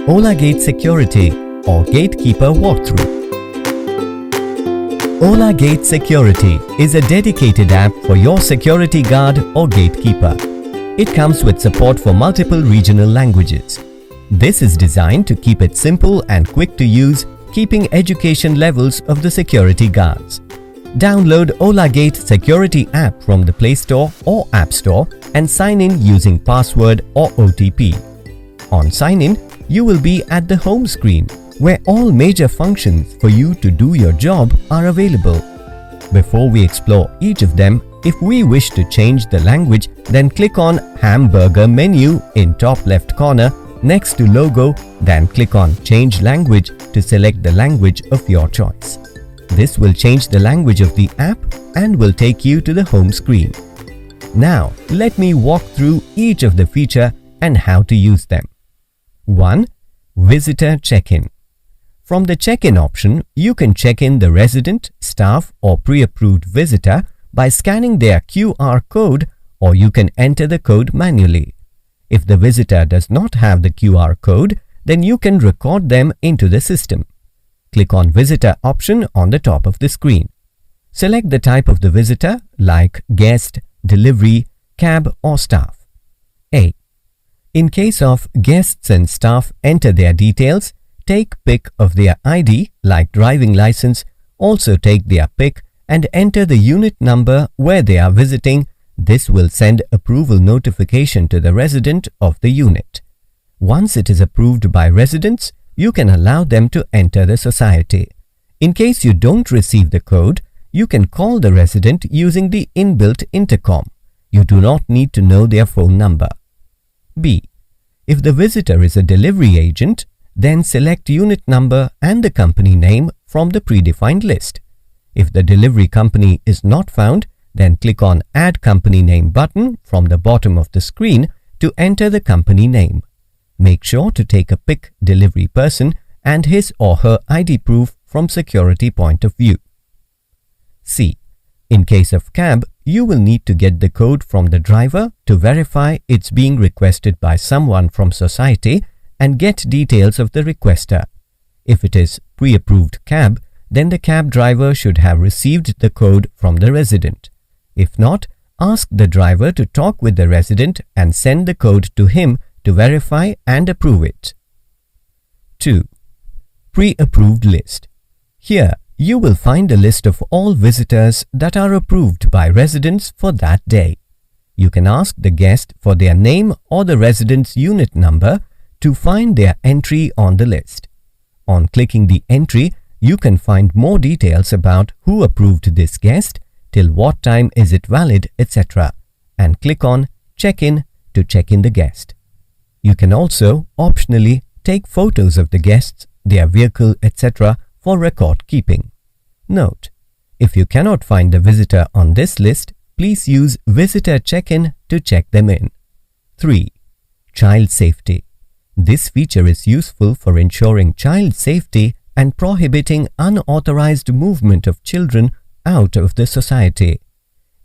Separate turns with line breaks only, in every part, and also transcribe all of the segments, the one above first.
Ola Gate Security or Gatekeeper Walkthrough. Ola Gate Security is a dedicated app for your security guard or gatekeeper. It comes with support for multiple regional languages. This is designed to keep it simple and quick to use, keeping education levels of the security guards. Download Ola Gate Security app from the Play Store or App Store and sign in using password or OTP. On sign-in, you will be at the home screen, where all major functions for you to do your job are available. Before we explore each of them, if we wish to change the language, then click on Hamburger menu in top left corner next to logo, then click on Change Language to select the language of your choice. This will change the language of the app and will take you to the home screen. Now, let me walk through each of the feature and how to use them. 1. Visitor check-in. From the check-in option, you can check in the resident, staff or pre-approved visitor by scanning their QR code, or you can enter the code manually. If the visitor does not have the QR code, then you can record them into the system. Click on Visitor option on the top of the screen. Select the type of the visitor like guest, delivery, cab or staff. A. In case of guests and staff enter their details, take pic of their ID like driving license, also take their pic and enter the unit number where they are visiting. This will send approval notification to the resident of the unit. Once it is approved by residents, you can allow them to enter the society. In case you don't receive the code, you can call the resident using the inbuilt intercom. You do not need to know their phone number. B. If the visitor is a delivery agent, then select unit number and the company name from the predefined list. If the delivery company is not found, then click on Add Company Name button from the bottom of the screen to enter the company name. Make sure to take a pic delivery person and his or her ID proof from security point of view. C. In case of cab, you will need to get the code from the driver to verify it's being requested by someone from society and get details of the requester. If it is pre-approved cab, then the cab driver should have received the code from the resident. If not, ask the driver to talk with the resident and send the code to him to verify and approve it. 2. Pre-approved list. Here, you will find a list of all visitors that are approved by residents for that day. You can ask the guest for their name or the resident's unit number to find their entry on the list. On clicking the entry, you can find more details about who approved this guest, till what time is it valid, etc. and click on Check-in to check in the guest. You can also optionally take photos of the guests, their vehicle, etc. for record keeping. Note: if you cannot find a visitor on this list, please use Visitor Check-in to check them in. 3. Child safety. This feature is useful for ensuring child safety and prohibiting unauthorized movement of children out of the society.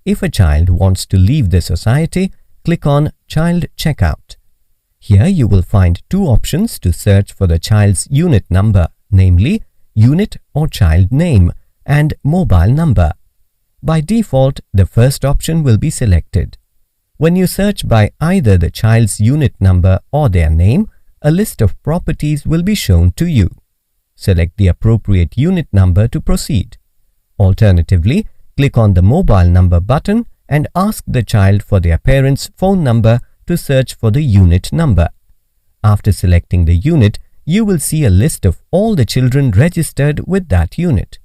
If a child wants to leave the society, click on Child Checkout. Here you will find two options to search for the child's unit number, namely unit or child name and mobile number. By default, the first option will be selected. When you search by either the child's unit number or their name, a list of properties will be shown to you. Select the appropriate unit number to proceed. Alternatively, click on the mobile number button and ask the child for their parents' phone number to search for the unit number. After selecting the unit, you will see a list of all the children registered with that unit.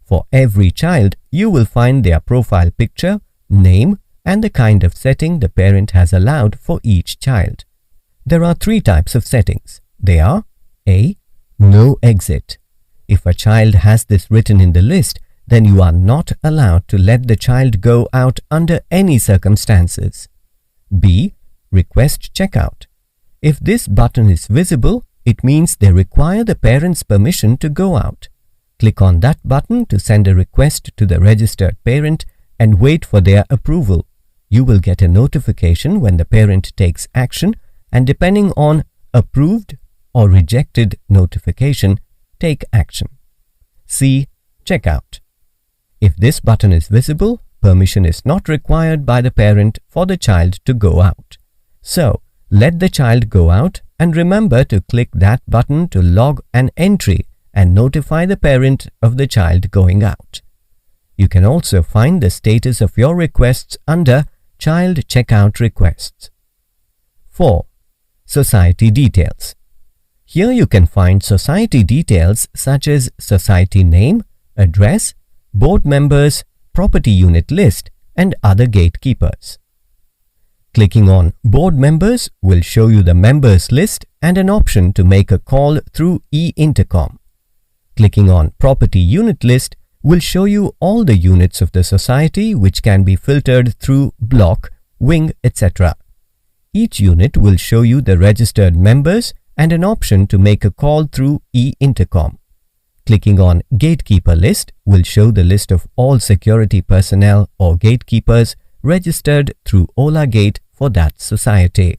For every child, you will find their profile picture, name, and the kind of setting the parent has allowed for each child. There are 3 types of settings. They are: A. No exit. If a child has this written in the list, then you are not allowed to let the child go out under any circumstances. B. Request checkout. If this button is visible, it means they require the parent's permission to go out. Click on that button to send a request to the registered parent and wait for their approval. You will get a notification when the parent takes action, and depending on approved, or rejected notification, take action. C. Checkout. If this button is visible, permission is not required by the parent for the child to go out. So, let the child go out and remember to click that button to log an entry and notify the parent of the child going out. You can also find the status of your requests under Child Checkout Requests. 4. Society Details. Here you can find society details such as society name, address, board members, property unit list, and other gatekeepers. Clicking on Board Members will show you the members list and an option to make a call through e-intercom. Clicking on Property Unit List will show you all the units of the society which can be filtered through block, wing, etc. Each unit will show you the registered members and an option to make a call through e-intercom. Clicking on Gatekeeper List will show the list of all security personnel or gatekeepers registered through Ola Gate for that society.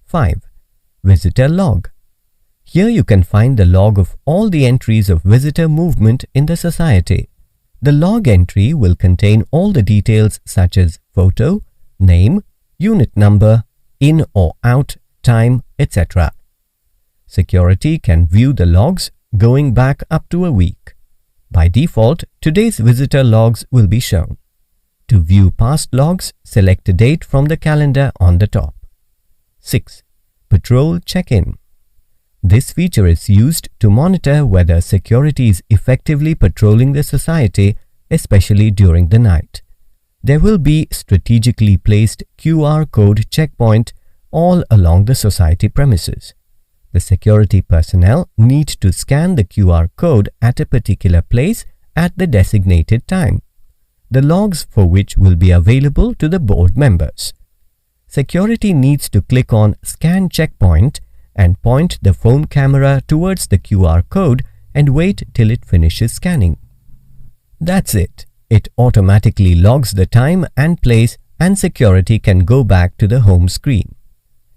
5. Visitor Log. Here you can find the log of all the entries of visitor movement in the society. The log entry will contain all the details such as photo, name, unit number, in or out, time, etc. Security can view the logs going back up to a week. By default, today's visitor logs will be shown. To view past logs, select a date from the calendar on the top. 6. Patrol Check-in. This feature is used to monitor whether security is effectively patrolling the society, especially during the night. There will be strategically placed QR code checkpoint all along the society premises. The security personnel need to scan the QR code at a particular place at the designated time, the logs for which will be available to the board members. Security needs to click on Scan Checkpoint and point the phone camera towards the QR code and wait till it finishes scanning. That's it. It automatically logs the time and place and security can go back to the home screen.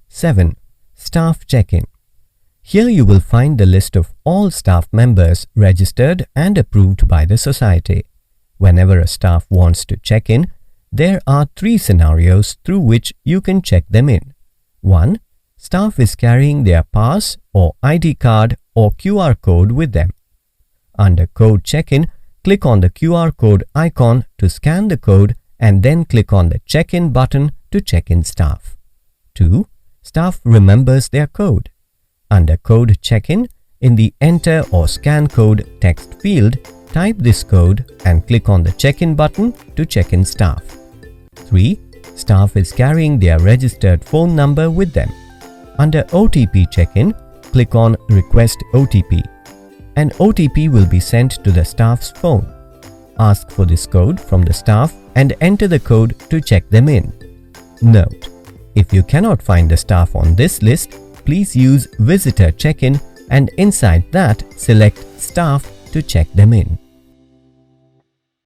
7. Staff Check-in. Here you will find the list of all staff members registered and approved by the society. Whenever a staff wants to check in, there are 3 scenarios through which you can check them in. 1. Staff is carrying their pass or ID card or QR code with them. Under Code Check-in, click on the QR code icon to scan the code and then click on the Check-in button to check in staff. 2. Staff remembers their code. Under Code Check-in, in the Enter or Scan Code text field, type this code and click on the Check-in button to check in staff. 3. Staff is carrying their registered phone number with them. Under OTP Check-in, click on Request OTP. An OTP will be sent to the staff's phone. Ask for this code from the staff and enter the code to check them in. Note: if you cannot find the staff on this list, please use Visitor Check-in and inside that select Staff to check them in.